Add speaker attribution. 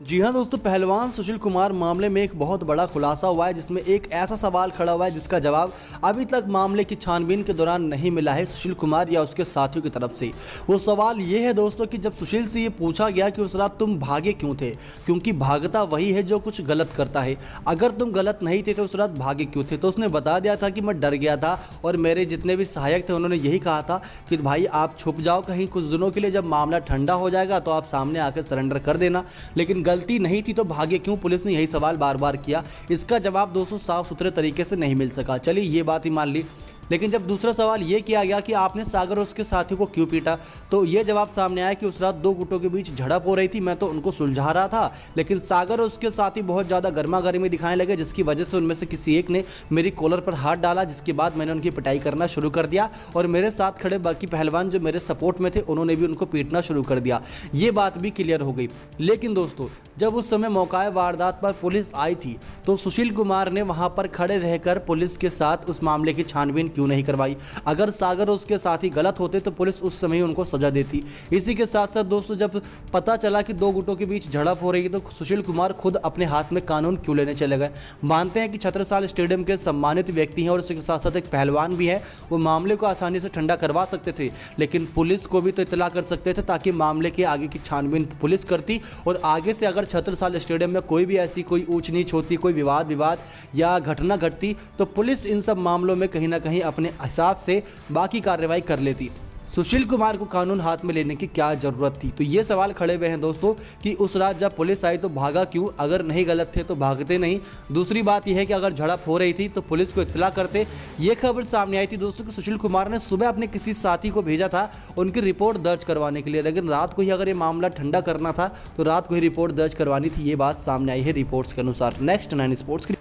Speaker 1: जी हाँ दोस्तों, पहलवान सुशील कुमार मामले में एक बहुत बड़ा खुलासा हुआ है, जिसमें एक ऐसा सवाल खड़ा हुआ है जिसका जवाब अभी तक मामले की छानबीन के दौरान नहीं मिला है सुशील कुमार या उसके साथियों की तरफ से। वो सवाल ये है दोस्तों कि जब सुशील से ये पूछा गया कि उस रात तुम भागे क्यों थे, क्योंकि भागता वही है जो कुछ गलत करता है, अगर तुम गलत नहीं थे तो उस रात भागे क्यों थे, तो उसने बता दिया था कि मैं डर गया था और मेरे जितने भी सहायक थे उन्होंने यही कहा था कि भाई आप छुप जाओ कहीं कुछ दिनों के लिए, जब मामला ठंडा हो जाएगा तो आप सामने आकर सरेंडर कर देना, लेकिन गलती नहीं थी तो भागे क्यों। पुलिस ने यही सवाल बार बार किया। इसका जवाब दोस्तों साफ सुथरे तरीके से नहीं मिल सका। चलिए ये बात ही मान ली, लेकिन जब दूसरा सवाल ये किया गया कि आपने सागर और उसके साथियों को क्यों पीटा, तो ये जवाब सामने आया कि उस रात दो गुटों के बीच झड़प हो रही थी, मैं तो उनको सुलझा रहा था, लेकिन सागर और उसके साथी बहुत ज़्यादा गर्मा गर्मी दिखाने लगे, जिसकी वजह से उनमें से किसी एक ने मेरी कॉलर पर हाथ डाला, जिसके बाद मैंने उनकी पिटाई करना शुरू कर दिया और मेरे साथ खड़े बाकी पहलवान जो मेरे सपोर्ट में थे उन्होंने भी उनको पीटना शुरू कर दिया। ये बात भी क्लियर हो गई। लेकिन दोस्तों जब उस समय मौका वारदात पर पुलिस आई थी तो सुशील कुमार ने वहां पर खड़े रहकर पुलिस के साथ उस मामले की छानबीन क्यों नहीं करवाई। अगर सागर उसके साथी गलत होते तो पुलिस उस समय उनको सजा देती। इसी के साथ साथ दोस्तों जब पता चला कि दो गुटों के बीच झड़प हो रही है तो सुशील कुमार खुद अपने हाथ में कानून क्यों लेने चले गए। मानते हैं कि छत्रसाल स्टेडियम के सम्मानित व्यक्ति हैं और उसके साथ साथ एक पहलवान भी है, वो मामले को आसानी से ठंडा करवा सकते थे, लेकिन पुलिस को भी तो इत्तला कर सकते थे ताकि मामले के आगे की छानबीन पुलिस करती और आगे से अगर छत्रसाल स्टेडियम में कोई भी ऐसी कोई ऊंच नीच होती, कोई विवाद या घटना घटती तो पुलिस इन सब मामलों में कहीं ना कहीं अपने हिसाब से बाकी कार्रवाई कर लेती। सुशील कुमार को कानून हाथ में लेने की क्या जरूरत थी। तो ये सवाल खड़े हुए हैं दोस्तों कि उस रात जब पुलिस आई तो भागा क्यों, अगर नहीं गलत थे तो भागते नहीं। दूसरी बात यह है कि अगर झड़प हो रही थी तो पुलिस को इत्तला करते। ये खबर सामने आई थी दोस्तों कि सुशील कुमार ने सुबह अपने किसी साथी को भेजा था उनकी रिपोर्ट दर्ज करवाने के लिए, लेकिन रात को ही अगर ये मामला ठंडा करना था तो रात को ही रिपोर्ट दर्ज करवानी थी। ये बात सामने आई है रिपोर्ट्स के अनुसार। नेक्स्ट 9 स्पोर्ट्स की